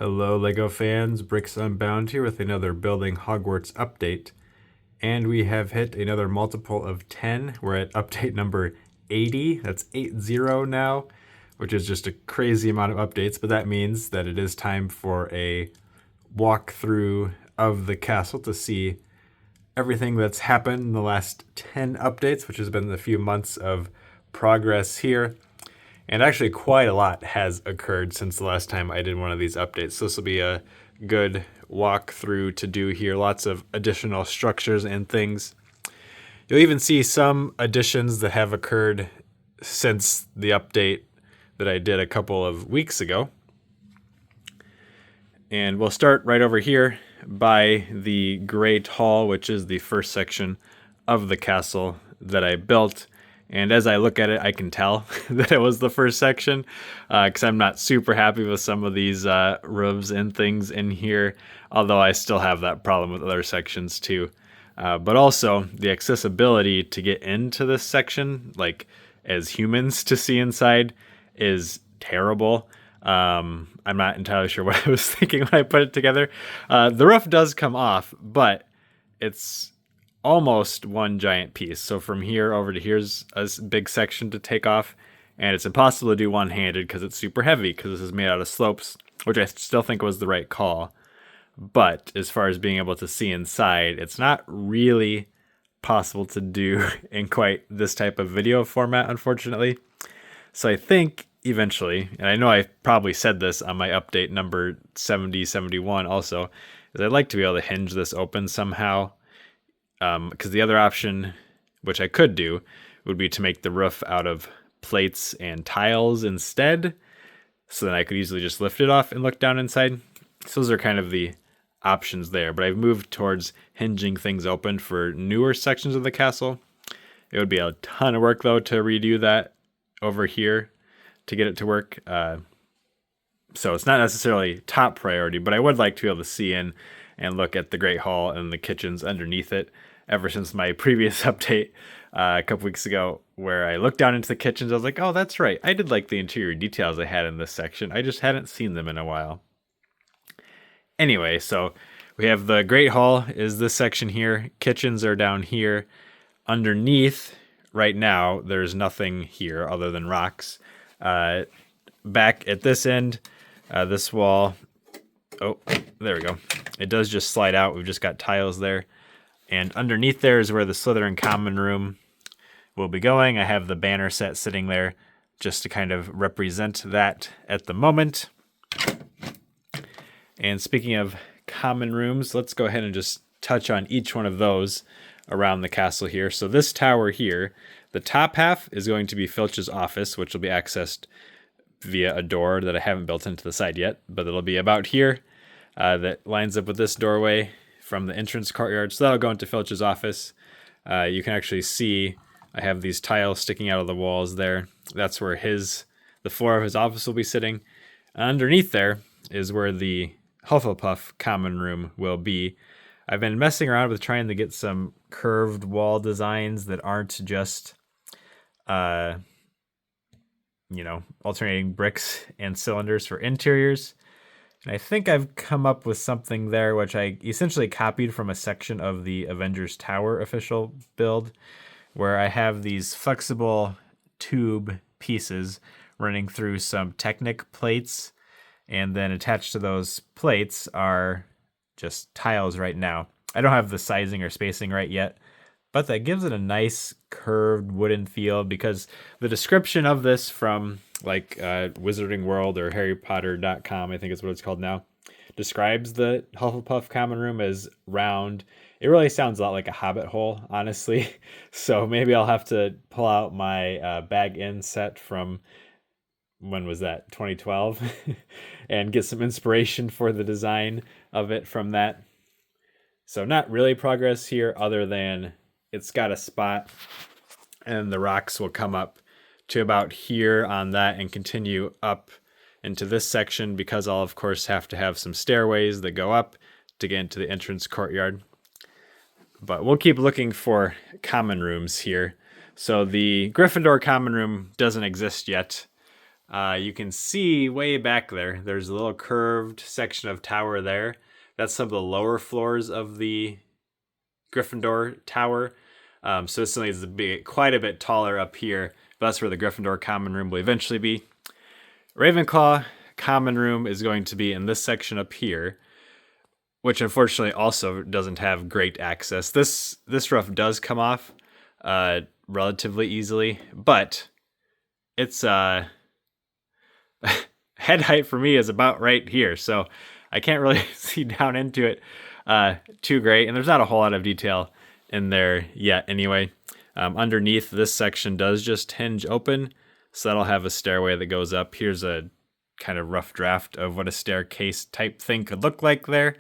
Hello, LEGO fans. Bricks Unbound here with another Building Hogwarts update. And we have hit another multiple of 10. We're at update number 80. That's 80 now, which is just a crazy amount of updates. But that means that it is time for a walkthrough of the castle to see everything that's happened in the last 10 updates, which has been a few months of progress here. And actually quite a lot has occurred since the last time I did one of these updates. So this will be a good walkthrough to do here. Lots of additional structures and things. You'll even see some additions that have occurred since the update that I did a couple of weeks ago. And we'll start right over here by the Great Hall, which is the first section of the castle that I built. And as I look at it, I can tell that it was the first section because I'm not super happy with some of these roofs and things in here, although I still have that problem with other sections too. But also the accessibility to get into this section, like as humans to see inside, is terrible. I'm not entirely sure what I was thinking when I put it together. The roof does come off, but it's almost one giant piece. So from here over to here's a big section to take off, and it's impossible to do one-handed because it's super heavy because this is made out of slopes, which I still think was the right call. But as far as being able to see inside, it's not really possible to do in quite this type of video format, unfortunately. So I think eventually, and I know I probably said this on my update number 71 also, is I'd like to be able to hinge this open somehow. Because the other option, which I could do, would be to make the roof out of plates and tiles instead. So then I could easily just lift it off and look down inside. So those are kind of the options there. But I've moved towards hinging things open for newer sections of the castle. It would be a ton of work, though, to redo that over here to get it to work. So it's not necessarily top priority, but I would like to be able to see in and look at the Great Hall and the kitchens underneath it. Ever since my previous update a couple weeks ago, where I looked down into the kitchens, I was like, oh, that's right. I did like the interior details I had in this section. I just hadn't seen them in a while. Anyway, so we have the Great Hall is this section here. Kitchens are down here. Underneath, right now, there's nothing here other than rocks. Back at this end, this wall, oh, there we go. It does just slide out. We've just got tiles there. And underneath there is where the Slytherin common room will be going. I have the banner set sitting there just to kind of represent that at the moment. And speaking of common rooms, let's go ahead and just touch on each one of those around the castle here. So this tower here, the top half is going to be Filch's office, which will be accessed via a door that I haven't built into the side yet, but it'll be about here. That lines up with this doorway from the entrance courtyard. So that'll go into Filch's office. You can actually see I have these tiles sticking out of the walls there. That's where the floor of his office will be sitting. Underneath there is where the Hufflepuff common room will be. I've been messing around with trying to get some curved wall designs that aren't just, alternating bricks and cylinders for interiors. And I think I've come up with something there, which I essentially copied from a section of the Avengers Tower official build, where I have these flexible tube pieces running through some Technic plates, and then attached to those plates are just tiles right now. I don't have the sizing or spacing right yet, but that gives it a nice curved wooden feel, because the description of this from like Wizarding World or HarryPotter.com, I think is what it's called now, describes the Hufflepuff common room as round. It really sounds a lot like a hobbit hole, honestly. So maybe I'll have to pull out my bag in set from, when was that, 2012, and get some inspiration for the design of it from that. So not really progress here other than it's got a spot and the rocks will come up to about here on that and continue up into this section, because I'll of course have to have some stairways that go up to get into the entrance courtyard. But we'll keep looking for common rooms here. So the Gryffindor common room doesn't exist yet. you can see way back there, there's a little curved section of tower there. That's some of the lower floors of the Gryffindor tower. So this needs to be quite a bit taller up here. But that's where the Gryffindor common room will eventually be. Ravenclaw common room is going to be in this section up here, which unfortunately also doesn't have great access. This roof does come off relatively easily, but it's head height for me is about right here, so I can't really see down into it too great, and there's not a whole lot of detail in there yet anyway. Underneath, this section does just hinge open, so that'll have a stairway that goes up. Here's a kind of rough draft of what a staircase type thing could look like there.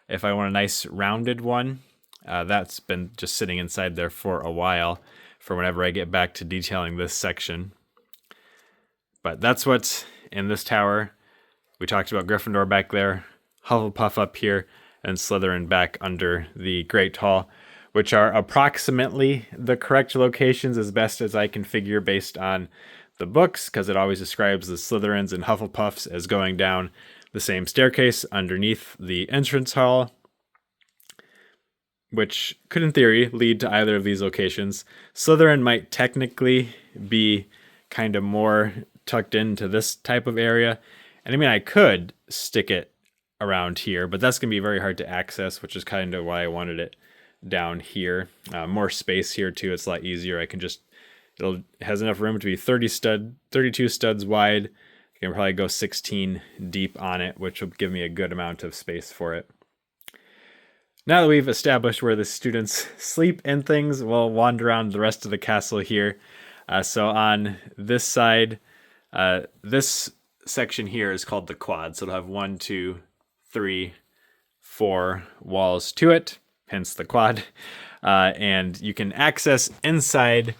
If I want a nice rounded one, that's been just sitting inside there for a while for whenever I get back to detailing this section. But that's what's in this tower. We talked about Gryffindor back there, Hufflepuff up here, and Slytherin back under the Great Hall, which are approximately the correct locations as best as I can figure based on the books, because it always describes the Slytherins and Hufflepuffs as going down the same staircase underneath the entrance hall, which could in theory lead to either of these locations. Slytherin might technically be kind of more tucked into this type of area. And I mean, I could stick it around here, but that's going to be very hard to access, which is kind of why I wanted it down here. More space here too. It's a lot easier. I can just, it has enough room to be 32 studs wide. I can probably go 16 deep on it, which will give me a good amount of space for it. Now that we've established where the students sleep and things, we'll wander around the rest of the castle here. So on this side, this section here is called the quad. So it'll have 1, 2, 3, 4 walls to it, hence the quad. And you can access inside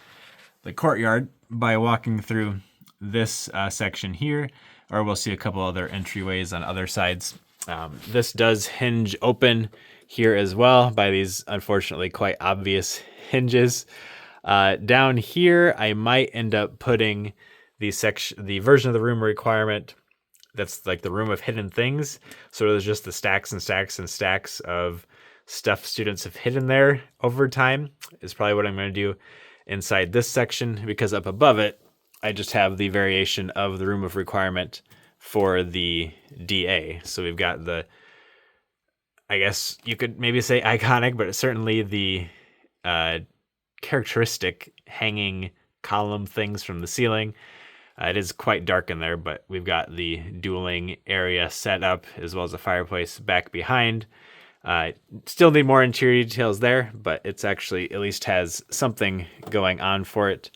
the courtyard by walking through this section here, or we'll see a couple other entryways on other sides. This does hinge open here as well by these unfortunately quite obvious hinges. Down here, I might end up putting the version of the room requirement that's like the room of hidden things. So there's just the stacks and stacks and stacks of stuff students have hidden there over time is probably what I'm going to do inside this section, because up above it, I just have the variation of the room of requirement for the DA. So we've got the, I guess you could maybe say iconic, but certainly the characteristic hanging column things from the ceiling. It is quite dark in there, but we've got the dueling area set up as well as a fireplace back behind. Still need more interior details there, but it's actually at least has something going on for it.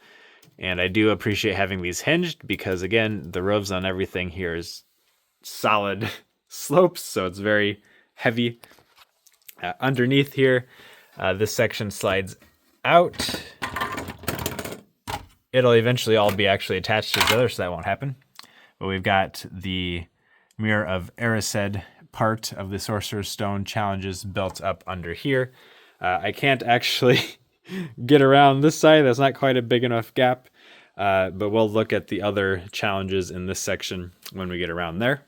And I do appreciate having these hinged because, again, the roofs on everything here is solid slopes, so it's very heavy. Underneath here, this section slides out. It'll eventually all be actually attached to each other, so that won't happen. But we've got the Mirror of Erised part of the Sorcerer's Stone challenges built up under here. I can't actually get around this side. That's not quite a big enough gap, but we'll look at the other challenges in this section when we get around there.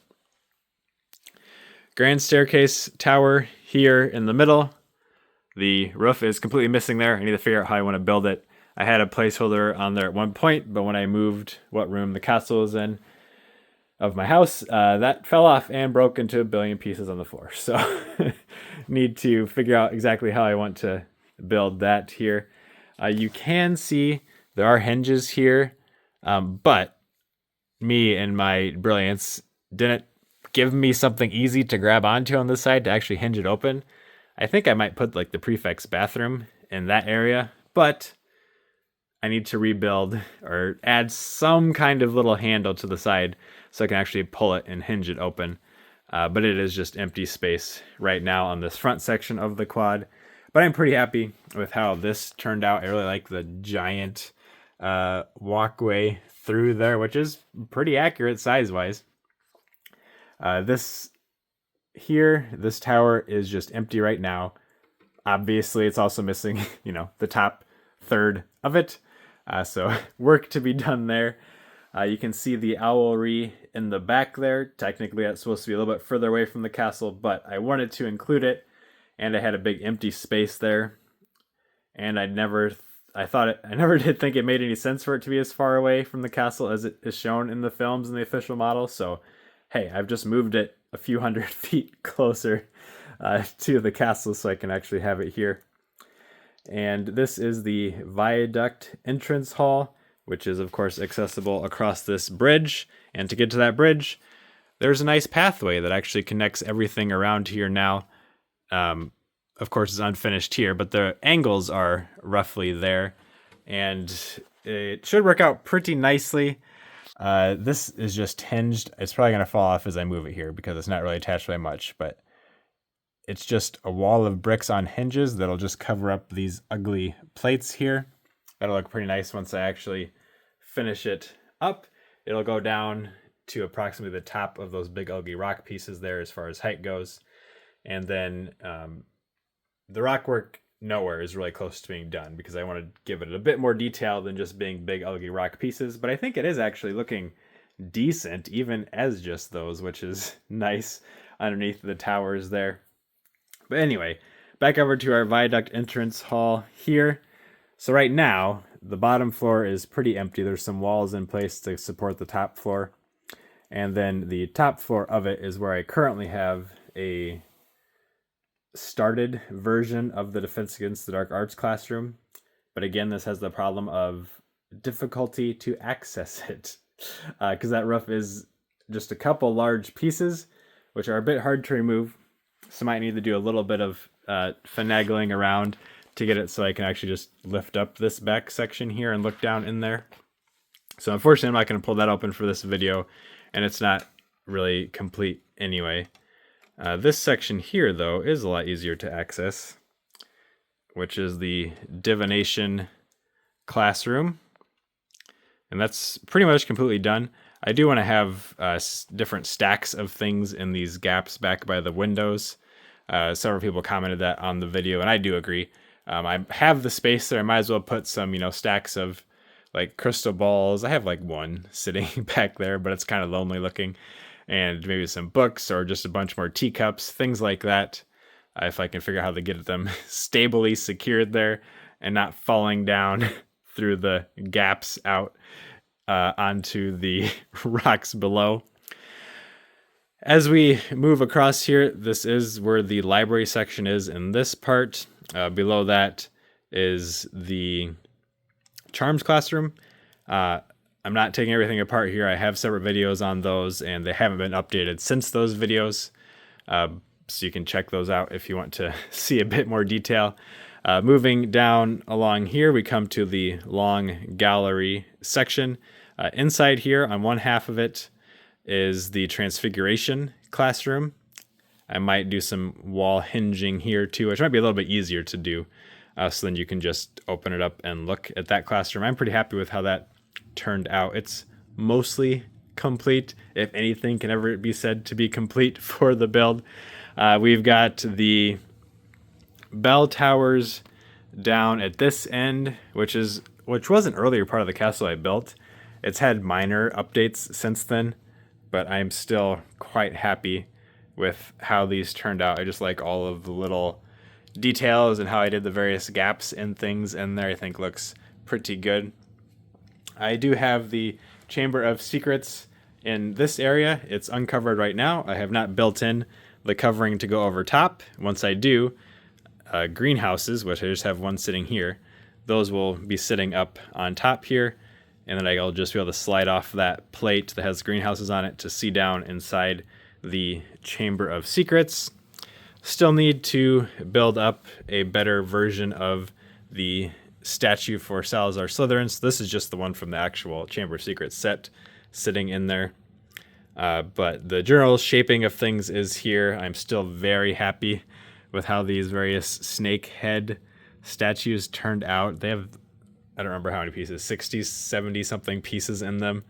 Grand staircase tower here in the middle. The roof is completely missing there. I need to figure out how I want to build it. I had a placeholder on there at one point, but when I moved what room the castle is in of my house, that fell off and broke into a billion pieces on the floor. So need to figure out exactly how I want to build that here. You can see there are hinges here, but me and my brilliance didn't give me something easy to grab onto on this side to actually hinge it open. I think I might put like the prefect's bathroom in that area, but I need to rebuild or add some kind of little handle to the side so I can actually pull it and hinge it open. But it is just empty space right now on this front section of the quad. But I'm pretty happy with how this turned out. I really like the giant walkway through there, which is pretty accurate size-wise. This tower is just empty right now. Obviously, it's also missing, the top third of it. So work to be done there. You can see the owlry in the back there. Technically, that's supposed to be a little bit further away from the castle, but I wanted to include it, and I had a big empty space there. And I never did think it made any sense for it to be as far away from the castle as it is shown in the films and the official model. So, hey, I've just moved it a few hundred feet closer to the castle so I can actually have it here. And this is the viaduct entrance hall, which is, of course, accessible across this bridge. And to get to that bridge, there's a nice pathway that actually connects everything around here now. Of course, it's unfinished here, but the angles are roughly there. And it should work out pretty nicely. This is just hinged. It's probably going to fall off as I move it here because it's not really attached by much, but it's just a wall of bricks on hinges that'll just cover up these ugly plates here. That'll look pretty nice once I actually finish it up. It'll go down to approximately the top of those big ugly rock pieces there as far as height goes. And then the rock work nowhere is really close to being done because I want to give it a bit more detail than just being big ugly rock pieces. But I think it is actually looking decent even as just those, which is nice underneath the towers there. But anyway, back over to our viaduct entrance hall here. So right now, the bottom floor is pretty empty. There's some walls in place to support the top floor. And then the top floor of it is where I currently have a started version of the Defense Against the Dark Arts classroom. But again, this has the problem of difficulty to access it. Because that roof is just a couple large pieces, which are a bit hard to remove. So I might need to do a little bit of finagling around to get it so I can actually just lift up this back section here and look down in there. So unfortunately, I'm not going to pull that open for this video, and it's not really complete anyway. This section here, though, is a lot easier to access, which is the divination classroom. And that's pretty much completely done. I do want to have different stacks of things in these gaps back by the windows. Several people commented that on the video, and I do agree. I have the space there. I might as well put some, stacks of like crystal balls. I have like one sitting back there, but it's kind of lonely looking. And maybe some books or just a bunch more teacups, things like that. If I can figure out how to get them stably secured there and not falling down through the gaps out onto the rocks below. As we move across here, this is where the library section is in this part. Below that is the charms classroom. I'm not taking everything apart here. I have separate videos on those, and they haven't been updated since those videos. So you can check those out if you want to see a bit more detail. Moving down along here, we come to the long gallery section. Inside here, on one half of it, is the transfiguration classroom. I might do some wall hinging here too, which might be a little bit easier to do. So then you can just open it up and look at that classroom. I'm pretty happy with how that turned out. It's mostly complete, if anything can ever be said to be complete for the build. We've got the bell towers down at this end, which was an earlier part of the castle I built. It's had minor updates since then, but I'm still quite happy with how these turned out. I just like all of the little details and how I did the various gaps and things in there. I think looks pretty good. I do have the Chamber of Secrets in this area. It's uncovered right now. I have not built in the covering to go over top. Once I do, greenhouses, which I just have one sitting here, those will be sitting up on top here. And then I'll just be able to slide off that plate that has greenhouses on it to see down inside the Chamber of Secrets. Still need to build up a better version of the statue for Salazar Slytherin. So this is just the one from the actual Chamber of Secrets set sitting in there. But the general shaping of things is here. I'm still very happy with how these various snake head statues turned out. They have, I don't remember how many pieces, 60, 70 something pieces in them.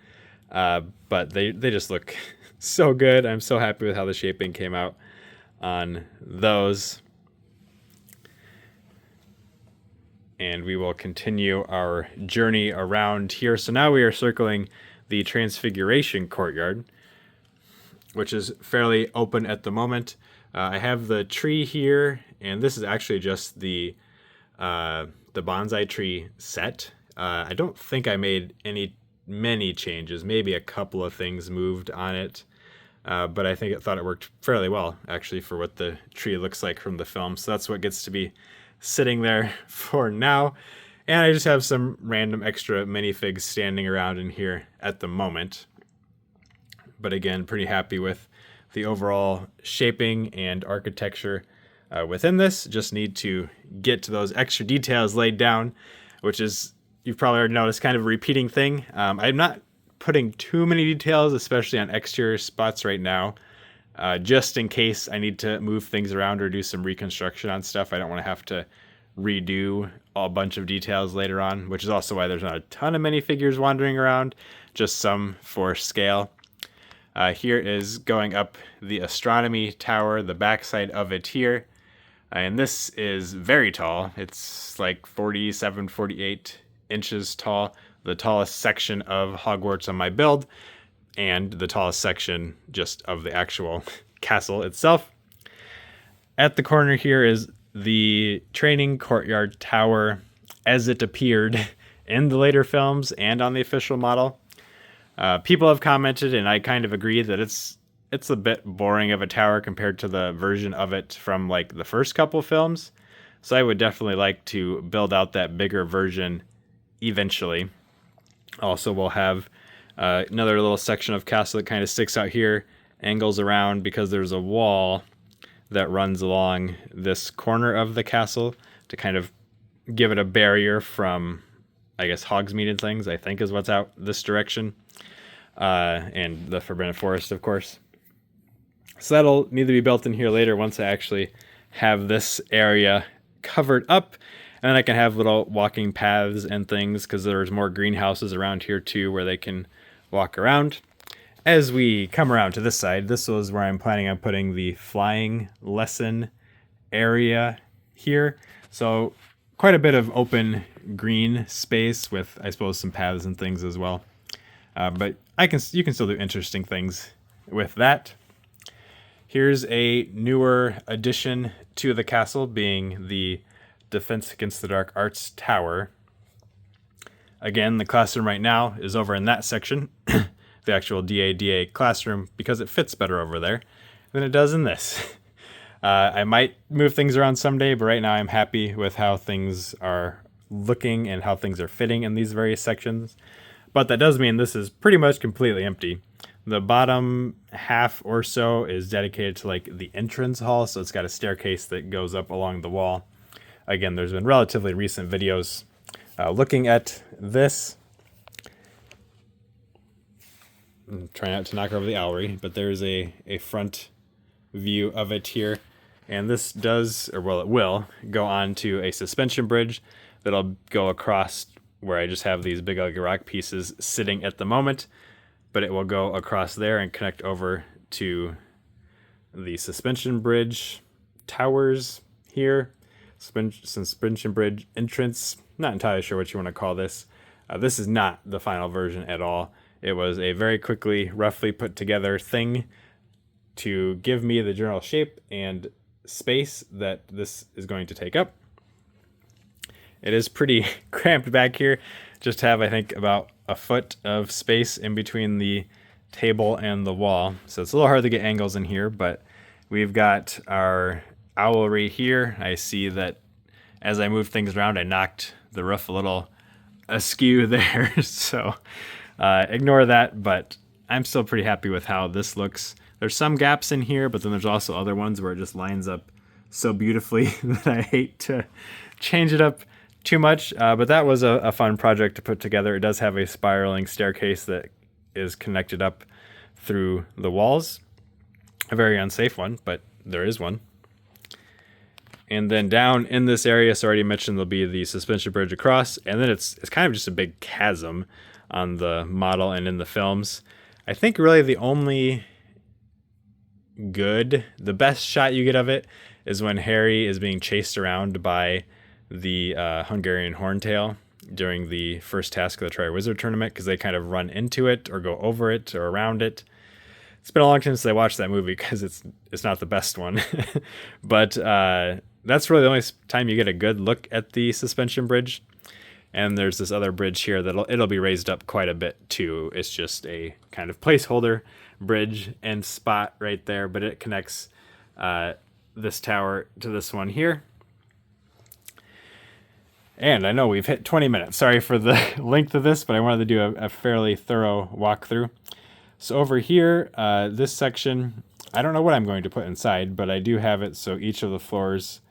But they just look so good. I'm so happy with how the shaping came out on those. And we will continue our journey around here. So now we are circling the Transfiguration courtyard, which is fairly open at the moment. I have the tree here, and this is actually just the bonsai tree set. I don't think I made many changes. Maybe a couple of things moved on it, but I thought it worked fairly well, actually, for what the tree looks like from the film. So that's what gets to be sitting there for now. And I just have some random extra minifigs standing around in here at the moment. But again, pretty happy with the overall shaping and architecture within this. Just need to get to those extra details laid down, which is, you've probably already noticed, kind of a repeating thing. I'm not putting too many details, especially on exterior spots right now, just in case I need to move things around or do some reconstruction on stuff. I don't want to have to redo a bunch of details later on, which is also why there's not a ton of minifigures wandering around, just some for scale. Here is going up the astronomy tower, the backside of it here. And this is very tall. It's like 47, 48 inches tall, the tallest section of Hogwarts on my build, and the tallest section just of the actual castle itself. At the corner here is the training courtyard tower as it appeared in the later films and on the official model. People have commented, and I kind of agree, that it's a bit boring of a tower compared to the version of it from like the first couple films. So I would definitely like to build out that bigger version eventually. Also, we'll have another little section of castle that kind of sticks out here, angles around because there's a wall that runs along this corner of the castle to kind of give it a barrier from, I guess, Hogsmeade and things, I think is what's out this direction. And the Forbidden Forest, of course. So that'll need to be built in here later once I actually have this area covered up. And then I can have little walking paths and things, because there's more greenhouses around here too where they can walk around. As we come around to this side, this was where I'm planning on putting the flying lesson area here. So quite a bit of open green space with, I suppose, some paths and things as well. But you can still do interesting things with that. Here's a newer addition to the castle, being the Defense Against the Dark Arts Tower. Again, the classroom right now is over in that section, the actual DADA classroom, because it fits better over there than it does in this. I might move things around someday, but right now I'm happy with how things are looking and how things are fitting in these various sections. But that does mean this is pretty much completely empty. The bottom half or so is dedicated to like the entrance hall, so it's got a staircase that goes up along the wall. Again, there's been relatively recent videos looking at this. I'm trying not to knock over the owlery, but there's a front view of it here. And this does, or well, it will go on to a suspension bridge that'll go across where I just have these big ugly rock pieces sitting at the moment, but it will go across there and connect over to the suspension bridge towers here. Suspension bridge entrance. Not entirely sure what you want to call this. This is not the final version at all. It was a very quickly, roughly put together thing to give me the general shape and space that this is going to take up. It is pretty cramped back here. Just have, I think, about a foot of space in between the table and the wall. So it's a little hard to get angles in here, but we've got our owlery here. I see that as I moved things around, I knocked the roof a little askew there. So ignore that, but I'm still pretty happy with how this looks. There's some gaps in here, but then there's also other ones where it just lines up so beautifully that I hate to change it up too much. But that was a fun project to put together. It does have a spiraling staircase that is connected up through the walls. A very unsafe one, but there is one. And then down in this area, so I already mentioned, there'll be the suspension bridge across, and then it's kind of just a big chasm on the model and in the films. I think really the only the best shot you get of it is when Harry is being chased around by the Hungarian horntail during the first task of the Triwizard Tournament because they kind of run into it or go over it or around it. It's been a long time since I watched that movie because it's not the best one. But that's really the only time you get a good look at the suspension bridge. And there's this other bridge here it'll be raised up quite a bit too. It's just a kind of placeholder bridge and spot right there, but it connects this tower to this one here. And I know we've hit 20 minutes. Sorry for the length of this, but I wanted to do a fairly thorough walkthrough. So over here, this section, I don't know what I'm going to put inside, but I do have it so each of the floors,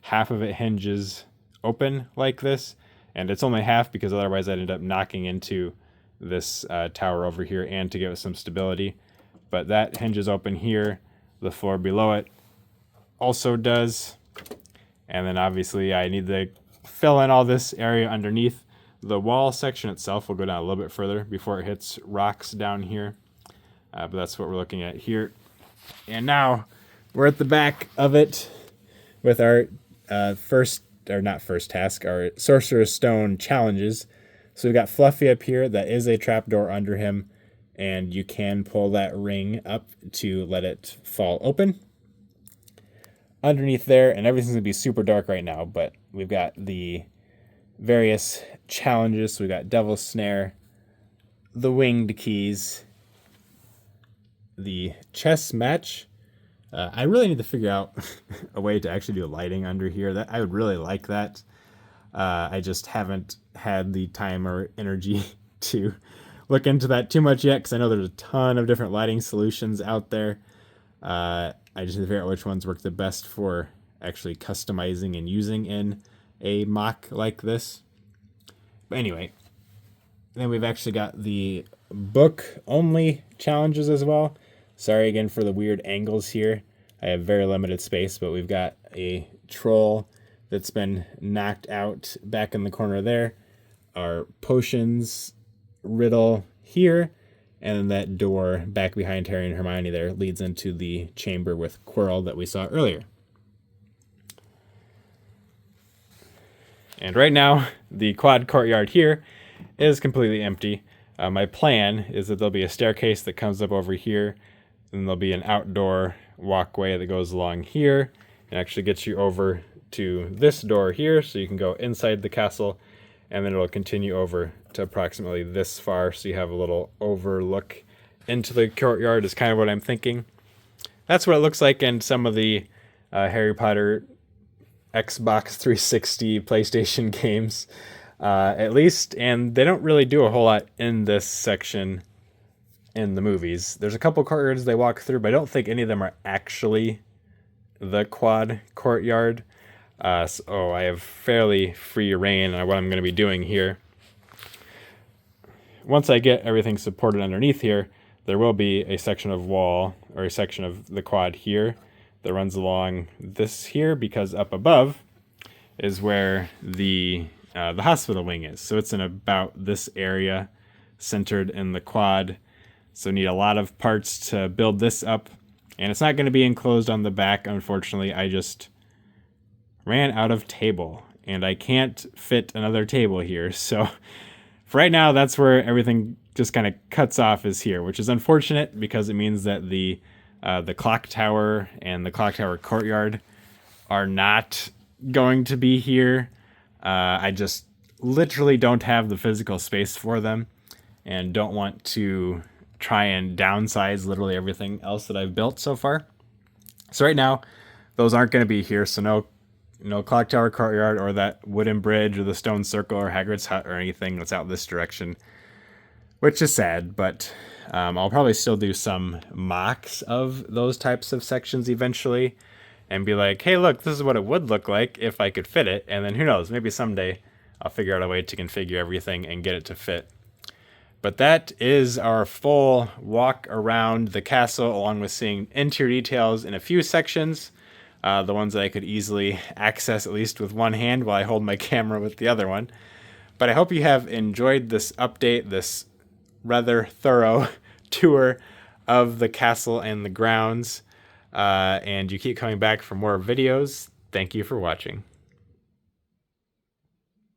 half of it hinges open like this. And it's only half because otherwise I'd end up knocking into this tower over here and to give it some stability. But that hinges open here. The floor below it also does. And then obviously I need to fill in all this area underneath. The wall section itself will go down a little bit further before it hits rocks down here. But that's what we're looking at here. And now we're at the back of it with our not first task, our Sorcerer's Stone challenges. So we've got Fluffy up here. That is a trapdoor under him. And you can pull that ring up to let it fall open. Underneath there, and everything's going to be super dark right now, but we've got the various challenges. So we've got Devil's Snare, the Winged Keys, the chess match. I really need to figure out a way to actually do lighting under here. That I would really like that. I just haven't had the time or energy to look into that too much yet because I know there's a ton of different lighting solutions out there. I just need to figure out which ones work the best for actually customizing and using in a mock like this. But anyway, then we've actually got the book-only challenges as well. Sorry again for the weird angles here. I have very limited space, but we've got a troll that's been knocked out back in the corner there. Our potions riddle here, and then that door back behind Harry and Hermione there leads into the chamber with Quirrell that we saw earlier. And right now, the quad courtyard here is completely empty. My plan is that there'll be a staircase that comes up over here. Then there'll be an outdoor walkway that goes along here and actually gets you over to this door here so you can go inside the castle, and then it'll continue over to approximately this far so you have a little overlook into the courtyard is kind of what I'm thinking. That's what it looks like in some of the Harry Potter Xbox 360 PlayStation games, at least, and they don't really do a whole lot in this section in the movies. There's a couple courtyards they walk through, but I don't think any of them are actually the quad courtyard. So I have fairly free reign on what I'm going to be doing here. Once I get everything supported underneath here, there will be a section of wall or a section of the quad here that runs along this here, because up above is where the hospital wing is. So it's in about this area centered in the quad. So need a lot of parts to build this up, and it's not going to be enclosed on the back. Unfortunately, I just ran out of table and I can't fit another table here. So for right now, that's where everything just kind of cuts off, is here, which is unfortunate because it means that the clock tower and the clock tower courtyard are not going to be here. I just literally don't have the physical space for them and don't want to try and downsize literally everything else that I've built so far. So right now, those aren't going to be here. So no clock tower courtyard or that wooden bridge or the stone circle or Hagrid's hut or anything that's out this direction, which is sad, but I'll probably still do some mocks of those types of sections eventually and be like, hey, look, this is what it would look like if I could fit it. And then who knows, maybe someday I'll figure out a way to configure everything and get it to fit. But that is our full walk around the castle, along with seeing interior details in a few sections, the ones that I could easily access at least with one hand while I hold my camera with the other one. But I hope you have enjoyed this update, this rather thorough tour of the castle and the grounds, and you keep coming back for more videos. Thank you for watching.